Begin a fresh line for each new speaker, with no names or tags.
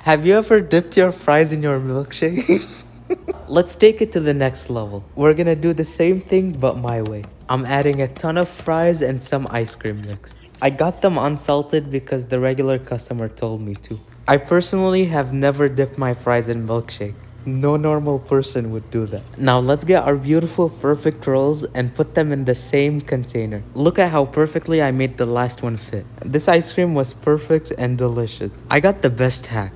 Have you ever dipped your fries in your milkshake? Let's take it to the next level. We're gonna do the same thing but my way. I'm adding a ton of fries and some ice cream mix. I got them unsalted because the regular customer told me to. I personally have never dipped my fries in milkshake. No normal person would do that. Now let's get our beautiful perfect rolls and put them in the same container. Look at how perfectly I made the last one fit. This ice cream was perfect and delicious. I got the best hack.